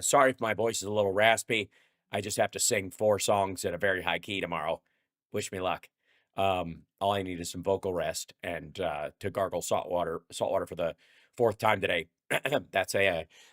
Sorry if my voice is a little raspy. I just have to sing 4 songs at a very high key tomorrow. Wish me luck. All I need is some vocal rest and to gargle salt water for the 4th time today.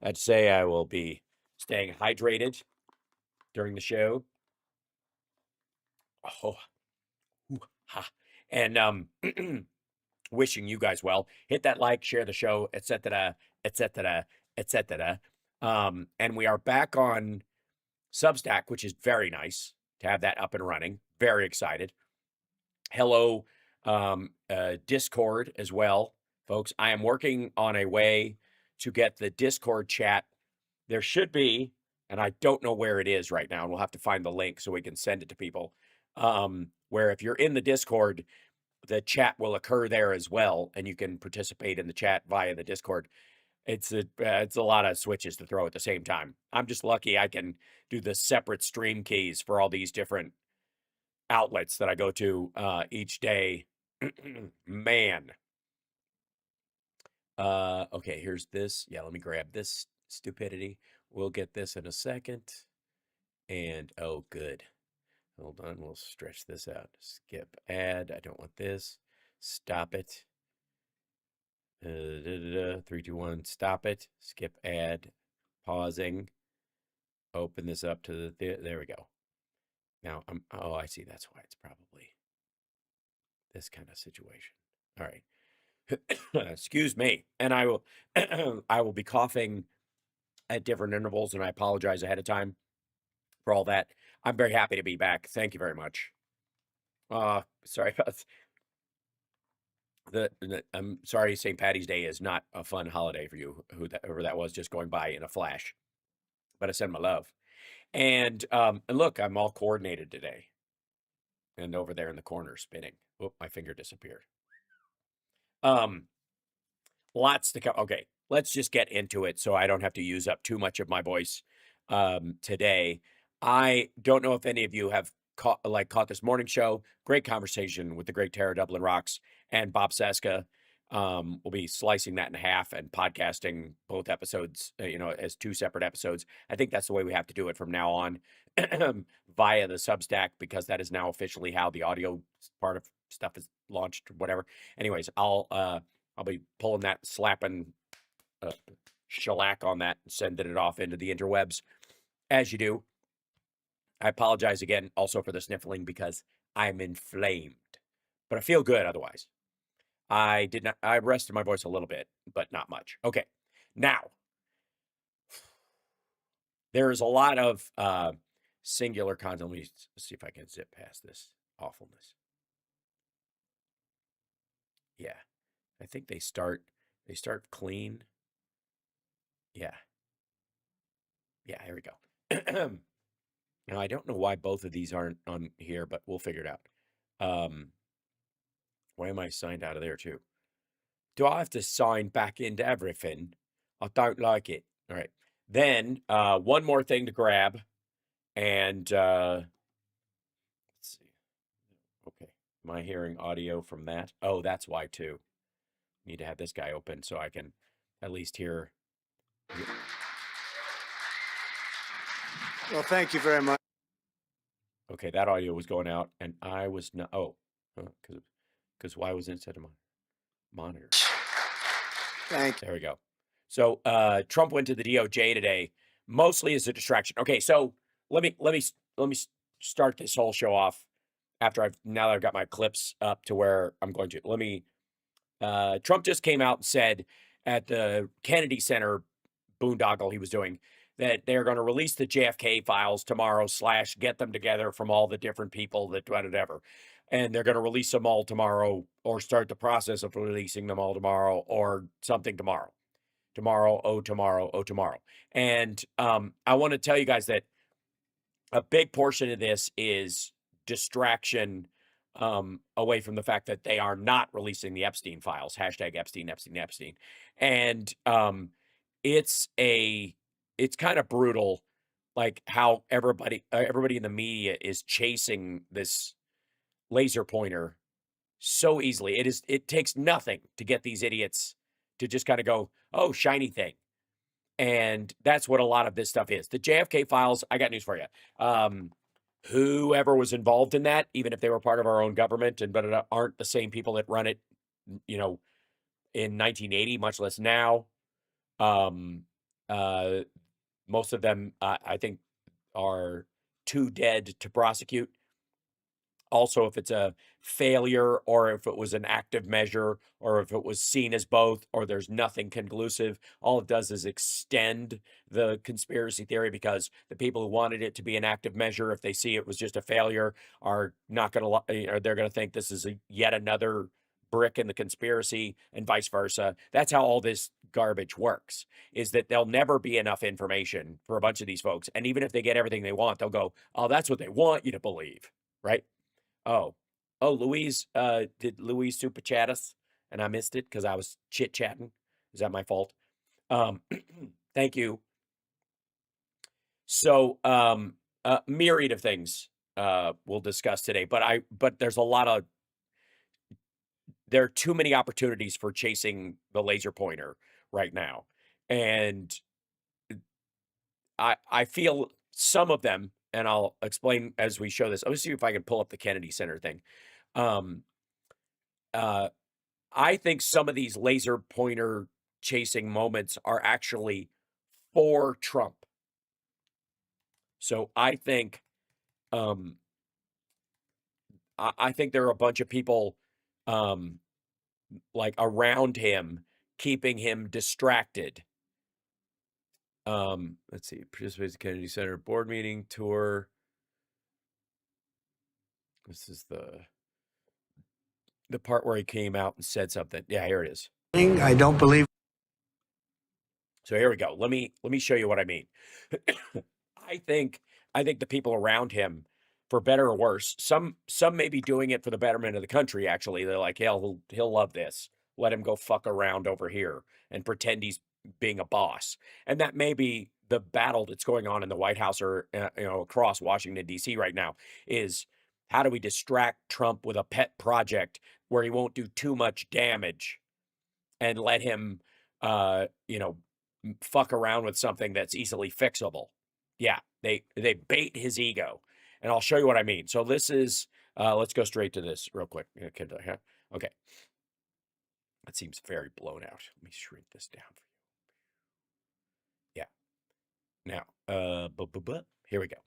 I'd say I will be staying hydrated during the show. Oh, ooh, ha. And wishing you guys well. Hit that like, share the show, etc., etc., etc. And we are back on Substack, which is very nice to have that up and running. Very excited. Hello, Discord as well, folks. I am working on a way to get the Discord chat. There should be, and I don't know where it is right now, and we'll have to find the link so we can send it to people. Where if you're in the Discord, the chat will occur there as well, and you can participate in the chat via the Discord. It's a lot of switches to throw at the same time. I'm just lucky I can do the separate stream keys for all these different outlets that I go to each day. Man. Okay, here's this. Yeah, let me grab this stupidity. We'll get this in a second. And oh, good. Hold on, we'll stretch this out. Skip ad. I don't want this. Stop it. 3, 2, 1. Stop it. Skip ad. Pausing. Open this up to there we go. Now oh, I see. That's why it's probably this kind of situation. All right. Excuse me. And I will I will be coughing at different intervals, and I apologize ahead of time for all that. I'm very happy to be back. Thank you very much. Sorry about I'm sorry St. Patty's Day is not a fun holiday for you, whoever that was, just going by in a flash. But I send my love. And look, I'm all coordinated today. And over there in the corner spinning. Oh, my finger disappeared. Lots to come. Okay, let's just get into it so I don't have to use up too much of my voice today. I don't know if any of you have caught this morning show. Great conversation with the great Tara Dublin Rocks and Bob Seska. We'll be slicing that in half and podcasting both episodes, as 2 separate episodes. I think that's the way we have to do it from now on via the Substack, because that is now officially how the audio part of stuff is launched, whatever. Anyways, I'll be pulling that, slapping shellac on that and sending it off into the interwebs as you do. I apologize again also for the sniffling because I'm inflamed, but I feel good otherwise. I rested my voice a little bit, but not much. Okay. Now, there's a lot of singular content. Let me see if I can zip past this awfulness. Yeah. I think they start clean. Yeah. Yeah, here we go. Now, I don't know why both of these aren't on here, but we'll figure it out. Why am I signed out of there too? Do I have to sign back into everything? I don't like it. All right. Then one more thing to grab. And let's see. Okay. Am I hearing audio from that? Oh, that's why too. Need to have this guy open so I can at least hear. Well, thank you very much. Okay, that audio was going out, and I was not. Oh, because why was it instead of monitor? Thank you. There we go. So Trump went to the DOJ today, mostly as a distraction. Okay, so let me start this whole show off now that I've got my clips up to where I'm going to. Trump just came out and said at the Kennedy Center boondoggle he was doing that they're going to release the JFK files tomorrow / get them together from all the different people that whatever. And they're going to release them all tomorrow, or start the process of releasing them all tomorrow, or something tomorrow. Tomorrow, oh, tomorrow, oh, tomorrow. And I want to tell you guys that a big portion of this is distraction away from the fact that they are not releasing the Epstein files, hashtag Epstein, Epstein, Epstein. And it's kind of brutal, like how everybody in the media is chasing this laser pointer so easily. It takes nothing to get these idiots to just kind of go, oh, shiny thing. And that's what a lot of this stuff is. The JFK files, I got news for you. Whoever was involved in that, even if they were part of our own government, but it aren't the same people that run it, in 1980, much less now. Most of them, I think, are too dead to prosecute. Also, if it's a failure or if it was an active measure or if it was seen as both or there's nothing conclusive, all it does is extend the conspiracy theory because the people who wanted it to be an active measure, if they see it was just a failure, are not going to, or they're going to think this is yet another brick in the conspiracy and vice versa. That's how all this garbage works, is that there'll never be enough information for a bunch of these folks. And even if they get everything they want, they'll go, oh, that's what they want you to believe, right? Oh, Louise, did Louise super chat us and I missed it because I was chit chatting? Is that my fault? Thank you. So, myriad of things we'll discuss today, but there are too many opportunities for chasing the laser pointer right now, and I feel some of them, and I'll explain as we show this. Let me see if I can pull up the Kennedy Center thing. Um, I think some of these laser pointer chasing moments are actually for Trump. So I think, I think there are a bunch of people, like around him, keeping him distracted. Let's see, participates in Kennedy Center board meeting tour. This is the part where he came out and said something. Yeah, here it is. I don't believe. So here we go. Let me show you what I mean. I think the people around him, for better or worse, some may be doing it for the betterment of the country. Actually, they're like, hell, he'll love this. Let him go fuck around over here and pretend he's being a boss. And that may be the battle that's going on in the White House or across Washington D.C. right now. Is how do we distract Trump with a pet project where he won't do too much damage, and let him, fuck around with something that's easily fixable. Yeah, they bait his ego, and I'll show you what I mean. So this is, let's go straight to this real quick. Okay, that seems very blown out. Let me shrink this down for you. Yeah. Now, here we go.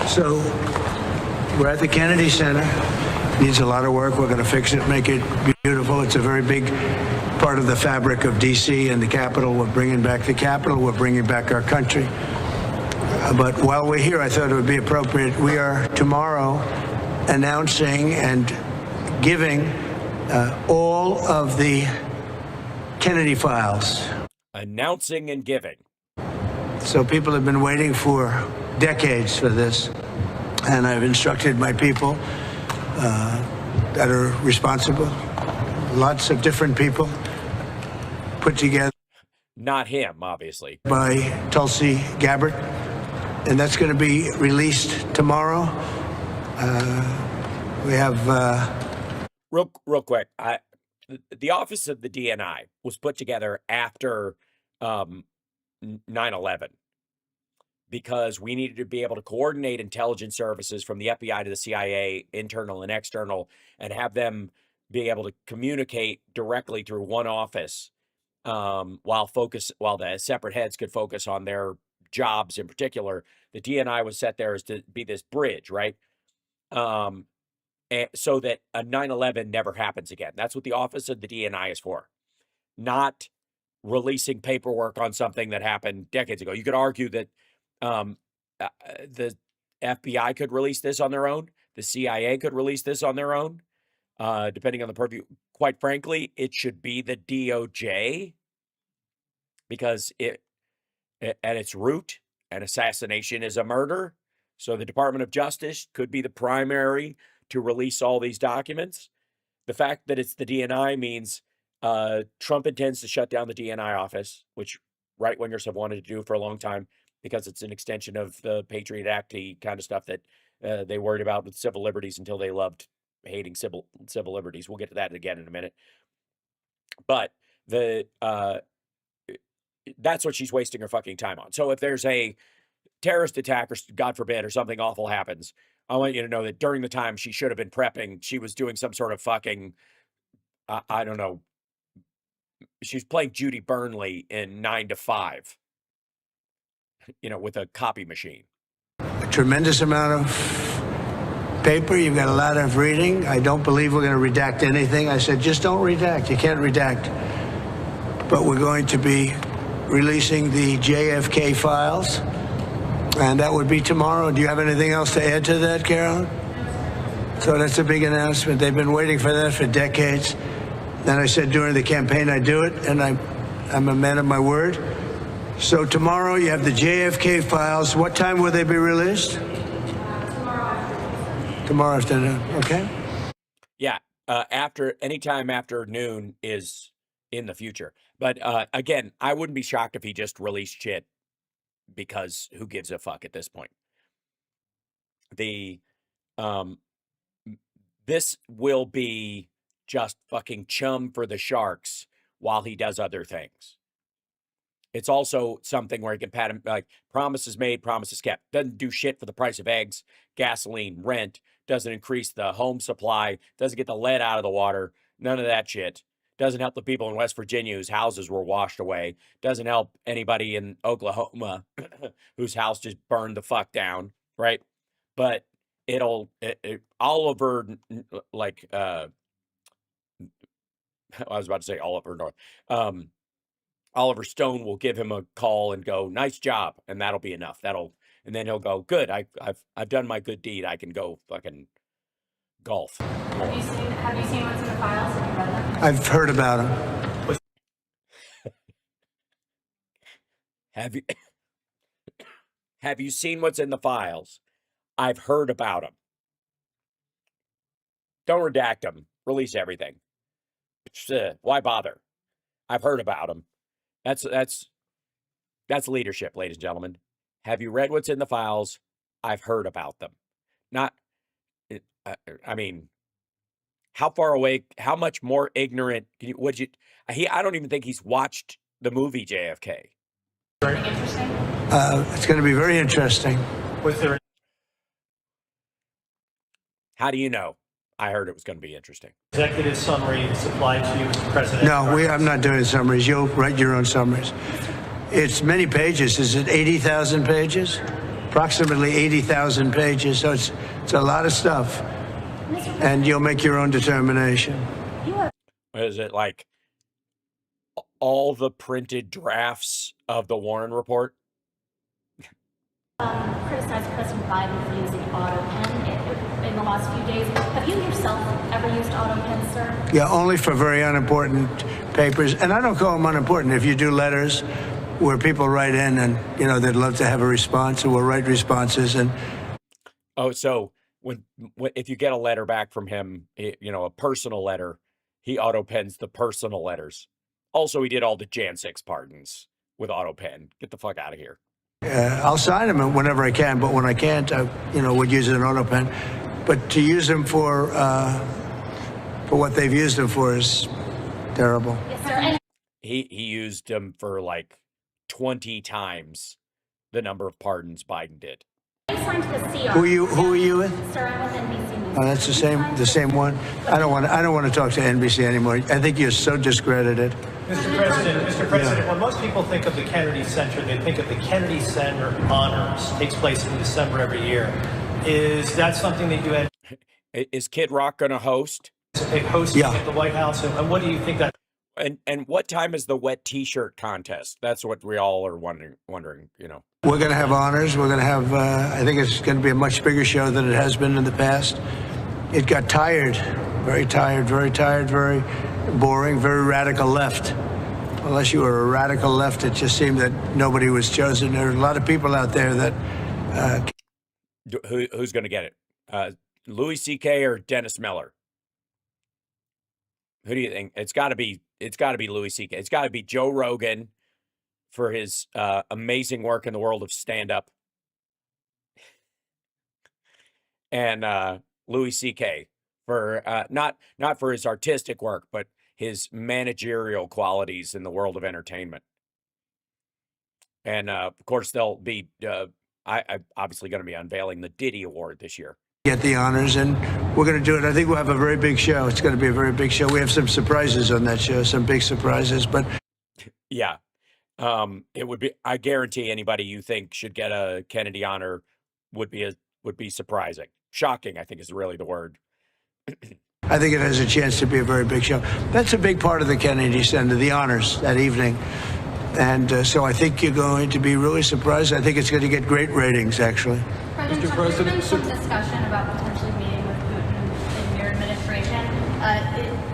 So we're at the Kennedy Center. Needs a lot of work. We're going to fix it, make it beautiful. It's a very big part of the fabric of D.C. and the Capitol. We're bringing back the Capitol. We're bringing back our country. But while we're here, I thought it would be appropriate. We are tomorrow announcing and giving all of the Kennedy files. Announcing and giving. So people have been waiting for decades for this. And I've instructed my people that are responsible, lots of different people put together. Not him, obviously. By Tulsi Gabbard. And that's going to be released tomorrow. We have... Real quick, the Office of the DNI was put together after 9/11. Because we needed to be able to coordinate intelligence services from the FBI to the CIA, internal and external, and have them be able to communicate directly through one office, while the separate heads could focus on their jobs in particular. The DNI was set there as to be this bridge, right? And so that a 9/11 never happens again. That's what the Office of the DNI is for, not releasing paperwork on something that happened decades ago. You could argue that the FBI could release this on their own. The CIA could release this on their own, depending on the purview. Quite frankly, it should be the DOJ, because at its root, an assassination is a murder. So the Department of Justice could be the primary to release all these documents. The fact that it's the DNI means Trump intends to shut down the DNI office, which right-wingers have wanted to do for a long time, because it's an extension of the Patriot Act kind of stuff that they worried about with civil liberties until they loved hating civil liberties. We'll get to that again in a minute. But the that's what she's wasting her fucking time on. So if there's a terrorist attack or God forbid or something awful happens, I want you to know that during the time she should have been prepping, she was doing some sort of fucking I don't know. She's playing Judy Burnley in 9 to 5, with a copy machine. A tremendous amount of paper. You've got a lot of reading. I don't believe we're going to redact anything. I said, just don't redact. You can't redact. But we're going to be releasing the JFK files, and that would be tomorrow. Do you have anything else to add to that, Carolyn? So that's a big announcement. They've been waiting for that for decades. Then I said during the campaign I'd do it, and I'm a man of my word. So tomorrow you have the JFK files. What time will they be released? Tomorrow afternoon, okay? Yeah, anytime after noon is in the future. But again, I wouldn't be shocked if he just released shit because who gives a fuck at this point? This will be just fucking chum for the sharks while he does other things. It's also something where he can pat him, like, promises made, promises kept. Doesn't do shit for the price of eggs, gasoline, rent, doesn't increase the home supply, doesn't get the lead out of the water, none of that shit. Doesn't help the people in West Virginia whose houses were washed away. Doesn't help anybody in Oklahoma whose house just burned the fuck down, right? But Oliver, like, I was about to say Oliver North. Oliver Stone will give him a call and go, "Nice job," and that'll be enough. And then he'll go, "Good, I've done my good deed. I can go fucking golf." Have you seen what's in the files? Have you read them? I've heard about them. Have you seen what's in the files? I've heard about them. Don't redact them. Release everything. Why bother? I've heard about them. That's leadership, ladies and gentlemen. Have you read what's in the files? I've heard about them. I mean, how far away? How much more ignorant? I don't even think he's watched the movie JFK. Anything interesting? It's going to be very interesting. Was there? How do you know? I heard it was going to be interesting. Executive summary supplied to you, Mr. President? No, I'm not doing summaries. You'll write your own summaries. It's many pages. Is it 80,000 pages? Approximately 80,000 pages. So it's a lot of stuff. And you'll make your own determination. Is it like all the printed drafts of the Warren Report? Criticized President Biden for using auto pen in the last few days. Have you yourself ever used auto pen, sir? Yeah, only for very unimportant papers. And I don't call them unimportant. If you do letters where people write in and, they'd love to have a response, and we'll write responses. And so if you get a letter back from him, a personal letter, he auto pens the personal letters. Also, he did all the Jan 6 pardons with auto pen. Get the fuck out of here. I'll sign them whenever I can, but when I can't, I would use an auto pen. But to use them for what they've used them for is terrible. Yes, sir. He used them for like 20 times the number of pardons Biden did. You signed the CR. Who are you with? Sir, I'm with NBC News. Oh, that's the same one. I don't want to talk to NBC anymore. I think you're so discredited. Mr. President, when most people think of the Kennedy Center, they think of the Kennedy Center Honors. It takes place in December every year. Is that something that you Is Kid Rock going to host? anticipate hosting at the White House? And what do you think that? And what time is the wet T-shirt contest? That's what we all are wondering. We're going to have honors. We're going to have. I think it's going to be a much bigger show than it has been in the past. It got tired, very boring, very radical left. Unless you were a radical left, it just seemed that nobody was chosen. There are a lot of people out there that. Who's going to get it? Louis C.K. or Dennis Miller? Who do you think? It's got to be Louis C.K. It's got to be Joe Rogan for his amazing work in the world of stand-up, and Louis C.K. for not for his artistic work, but his managerial qualities in the world of entertainment. And of course, they'll be I'm obviously going to be unveiling the Diddy Award this year. Get the honors, and we're going to do it. I think we'll have a very big show. It's going to be a very big show. We have some surprises on that show, some big surprises, but Yeah. It would be, I guarantee anybody you think should get a Kennedy honor would be surprising. Shocking, I think is really the word. I think it has a chance to be a very big show. That's a big part of the Kennedy Center, the honors that evening. And so I think you're going to be really surprised. I think it's going to get great ratings, actually. President Trump, there's been some discussion about potentially meeting with Putin in your administration.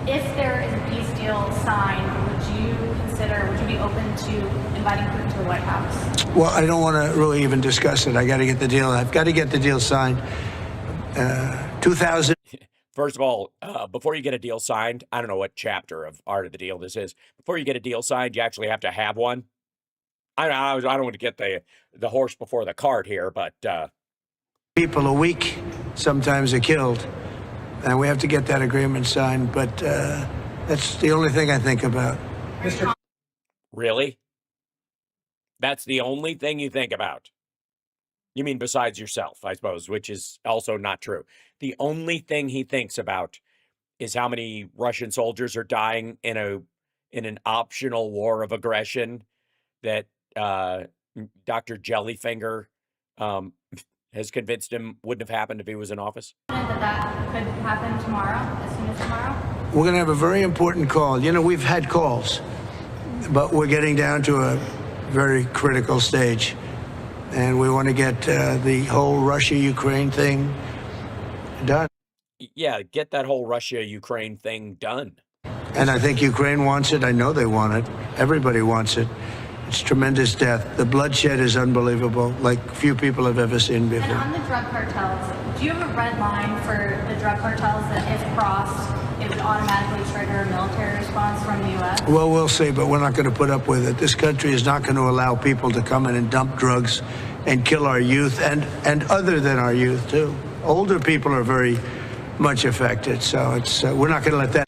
If there is a peace deal signed, would you be open to inviting Putin to the White House? Well, I don't want to really even discuss it. I've got to get the deal signed. 2000. First of all, before you get a deal signed, I don't know what chapter of Art of the Deal this is. Before you get a deal signed, you actually have to have one. I don't want to get the horse before the cart here, but People a week sometimes are killed, and we have to get that agreement signed. But that's the only thing I think about. really? That's the only thing you think about? You mean besides yourself, I suppose, which is also not true. The only thing he thinks about is how many Russian soldiers are dying in an optional war of aggression that Dr. Jellyfinger has convinced him wouldn't have happened if he was in office. That could happen tomorrow, as soon as tomorrow? We're going to have a very important call. You know, we've had calls, but we're getting down to a very critical stage. And we want to get the whole Russia-Ukraine thing done. Yeah, get that whole Russia-Ukraine thing done. And I think Ukraine wants it. I know they want it. Everybody wants it. It's tremendous death. The bloodshed is unbelievable, like few people have ever seen before. And on the drug cartels, do you have a red line for the drug cartels that if crossed, it would automatically trigger a military response from the U.S.? Well, we'll see, but we're not going to put up with it. This country is not going to allow people to come in and dump drugs and kill our youth, and other than our youth, too. Older people are very much affected, so it's we're not going to let that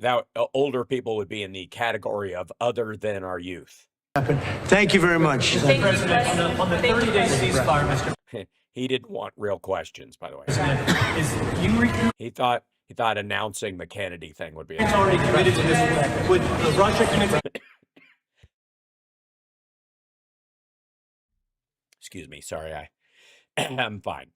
That older people would be in the category of other than our youth. happen. Thank you very much. Mr. President, on the 30-day ceasefire, Mr. He didn't want real questions, by the way. President, He thought announcing the Kennedy thing would be. already committed to this. Would Russia commit to Excuse me, sorry, I'm fine.